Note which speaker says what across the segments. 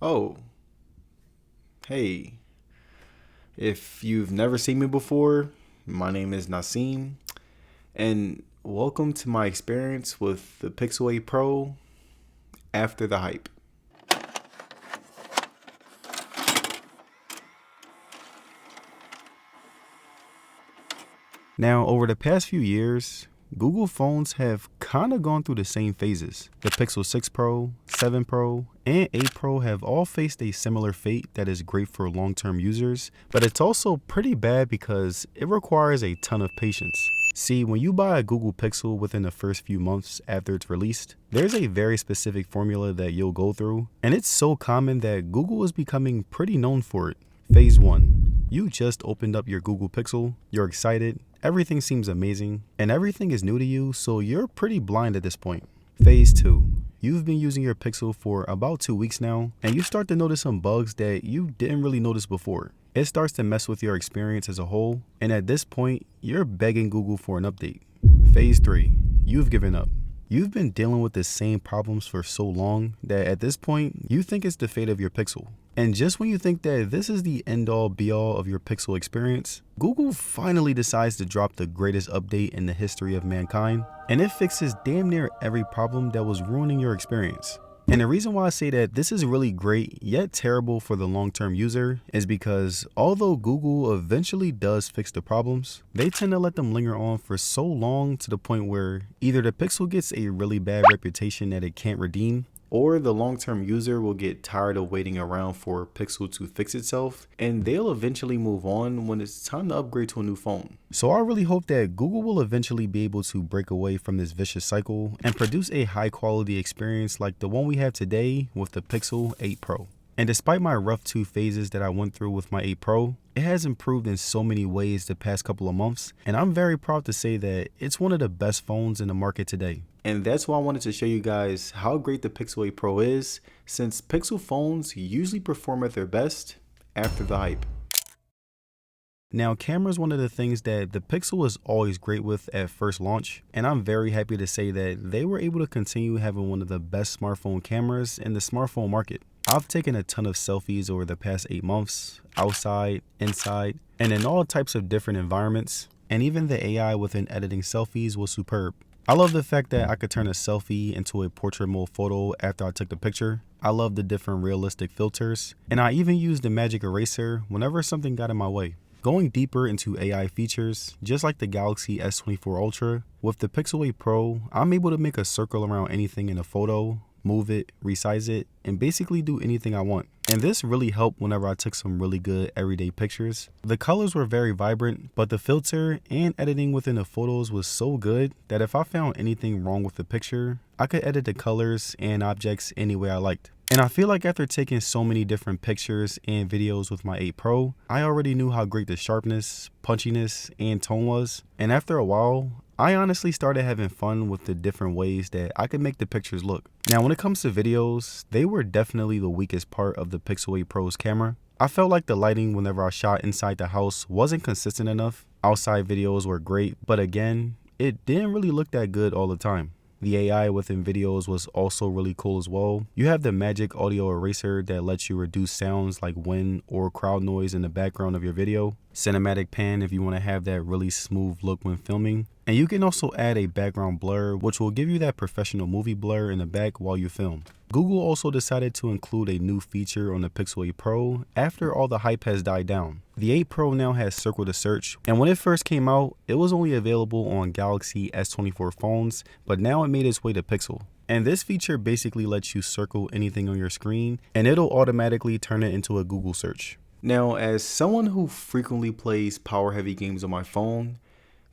Speaker 1: Oh, hey. If you've never seen me before, my name is Nasim, and welcome to my experience with the Pixel 8 Pro after the hype. Now, over the past few years, Google phones have kind of gone through the same phases. The Pixel 6 Pro, 7 Pro, and 8 Pro have all faced a similar fate that is great for long-term users, but it's also pretty bad because it requires a ton of patience. See, when you buy a Google Pixel within the first few months after it's released, there's a very specific formula that you'll go through, and it's so common that Google is becoming pretty known for it. Phase 1. You just opened up your Google Pixel, you're excited, everything seems amazing, and everything is new to you, so you're pretty blind at this point. Phase 2. You've been using your Pixel for about 2 weeks now, and you start to notice some bugs that you didn't really notice before. It starts to mess with your experience as a whole, and at this point, you're begging Google for an update. Phase 3. You've given up. You've been dealing with the same problems for so long that at this point, you think it's the fate of your Pixel. And just when you think that this is the end-all be-all of your Pixel experience, Google finally decides to drop the greatest update in the history of mankind, and it fixes damn near every problem that was ruining your experience. And the reason why I say that this is really great yet terrible for the long-term user is because although Google eventually does fix the problems, they tend to let them linger on for so long to the point where either the Pixel gets a really bad reputation that it can't redeem, or the long-term user will get tired of waiting around for Pixel to fix itself, and they'll eventually move on when it's time to upgrade to a new phone. So I really hope that Google will eventually be able to break away from this vicious cycle and produce a high-quality experience like the one we have today with the Pixel 8 Pro. And despite my rough 2 phases that I went through with my 8 Pro, it has improved in so many ways the past couple of months, and I'm very proud to say that it's one of the best phones in the market today. And that's why I wanted to show you guys how great the Pixel 8 Pro is, since Pixel phones usually perform at their best after the hype. Now, camera is one of the things that the Pixel was always great with at first launch, and I'm very happy to say that they were able to continue having one of the best smartphone cameras in the smartphone market. I've taken a ton of selfies over the past 8 months, outside, inside, and in all types of different environments, and even the AI within editing selfies was superb. I love the fact that I could turn a selfie into a portrait mode photo after I took the picture. I love the different realistic filters, and I even used the magic eraser whenever something got in my way. Going deeper into AI features, just like the Galaxy S24 Ultra, with the Pixel 8 Pro, I'm able to make a circle around anything in a photo, move it, resize it, and basically do anything I want. And this really helped whenever I took some really good everyday pictures. The colors were very vibrant, but the filter and editing within the photos was so good that if I found anything wrong with the picture, I could edit the colors and objects any way I liked. And I feel like after taking so many different pictures and videos with my 8 Pro, I already knew how great the sharpness, punchiness, and tone was. And after a while, I honestly started having fun with the different ways that I could make the pictures look. Now, when it comes to videos, they were definitely the weakest part of the Pixel 8 Pro's camera. I felt like the lighting whenever I shot inside the house wasn't consistent enough. Outside videos were great, but again, it didn't really look that good all the time. The AI within videos was also really cool as well. You have the magic audio eraser that lets you reduce sounds like wind or crowd noise in the background of your video. Cinematic pan if you want to have that really smooth look when filming. And you can also add a background blur, which will give you that professional movie blur in the back while you film. Google also decided to include a new feature on the Pixel 8 Pro after all the hype has died down. The 8 Pro now has circle to search, and when it first came out, it was only available on Galaxy S24 phones, but now it made its way to Pixel. And this feature basically lets you circle anything on your screen, and it'll automatically turn it into a Google search. Now, as someone who frequently plays power-heavy games on my phone,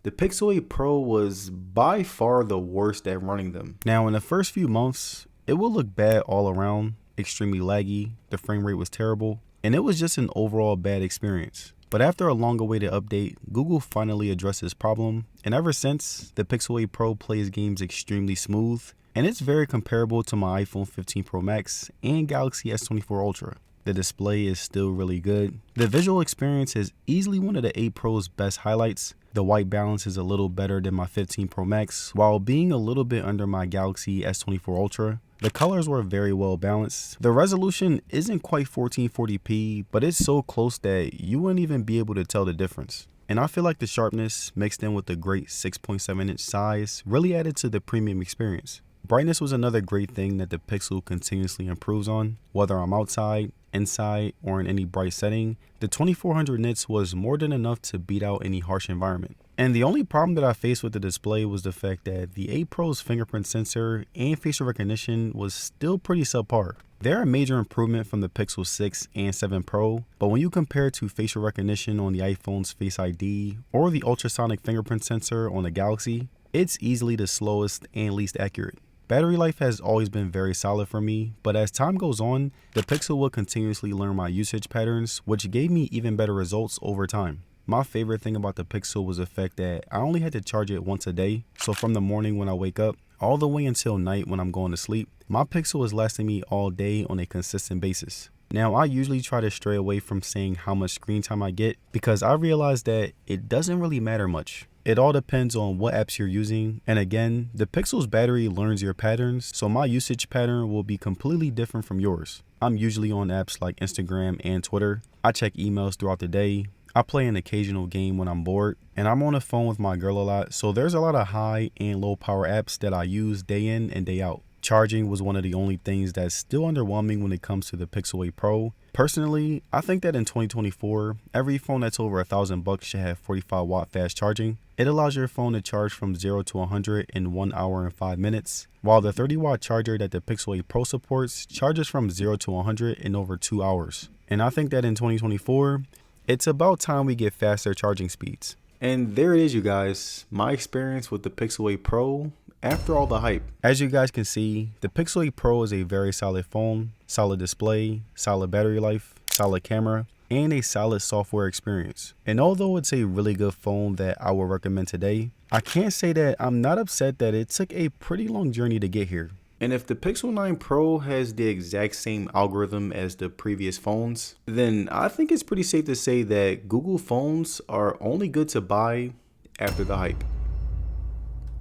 Speaker 1: the Pixel 8 Pro was by far the worst at running them. Now, in the first few months, it will look bad all around, extremely laggy, the frame rate was terrible, and it was just an overall bad experience. But after a long awaited update, Google finally addressed this problem, and ever since, the Pixel 8 Pro plays games extremely smooth, and it's very comparable to my iPhone 15 Pro Max and Galaxy S24 Ultra. The display is still really good. The visual experience is easily one of the 8 Pro's best highlights, The white balance is a little better than my 15 Pro Max, while being a little bit under my Galaxy S24 Ultra. The colors were very well balanced. The resolution isn't quite 1440p, but it's so close that you wouldn't even be able to tell the difference. And I feel like the sharpness mixed in with the great 6.7-inch size really added to the premium experience. Brightness was another great thing that the Pixel continuously improves on. Whether I'm outside, inside, or in any bright setting, the 2400 nits was more than enough to beat out any harsh environment. And the only problem that I faced with the display was the fact that the 8 Pro's fingerprint sensor and facial recognition was still pretty subpar. They're a major improvement from the Pixel 6 and 7 Pro, but when you compare it to facial recognition on the iPhone's Face ID or the ultrasonic fingerprint sensor on the Galaxy, it's easily the slowest and least accurate. Battery life has always been very solid for me, but as time goes on, the Pixel will continuously learn my usage patterns, which gave me even better results over time. My favorite thing about the Pixel was the fact that I only had to charge it once a day, so from the morning when I wake up, all the way until night when I'm going to sleep, my Pixel is lasting me all day on a consistent basis. Now, I usually try to stray away from saying how much screen time I get because I realize that it doesn't really matter much. It all depends on what apps you're using, and again, the Pixel's battery learns your patterns, so my usage pattern will be completely different from yours. I'm usually on apps like Instagram and Twitter. I check emails throughout the day. I play an occasional game when I'm bored, and I'm on the phone with my girl a lot, so there's a lot of high and low power apps that I use day in and day out. Charging was one of the only things that's still underwhelming when it comes to the Pixel 8 Pro. Personally, I think that in 2024, every phone that's over $1,000 should have 45 watt fast charging. It allows your phone to charge from 0 to 100 in 1 hour and 5 minutes, while the 30 watt charger that the Pixel 8 Pro supports charges from 0 to 100 in over 2 hours. And I think that in 2024, it's about time we get faster charging speeds. And there it is, you guys, my experience with the Pixel 8 Pro after all the hype. As you guys can see, the Pixel 8 Pro is a very solid phone, solid display, solid battery life, solid camera, and a solid software experience. And although it's a really good phone that I would recommend today, I can't say that I'm not upset that it took a pretty long journey to get here. And if the Pixel 9 Pro has the exact same algorithm as the previous phones, then I think it's pretty safe to say that Google phones are only good to buy after the hype.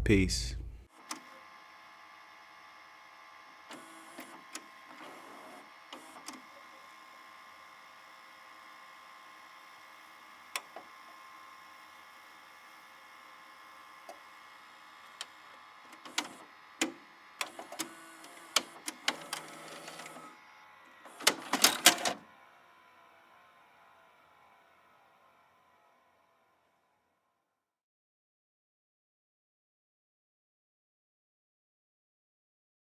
Speaker 1: Peace.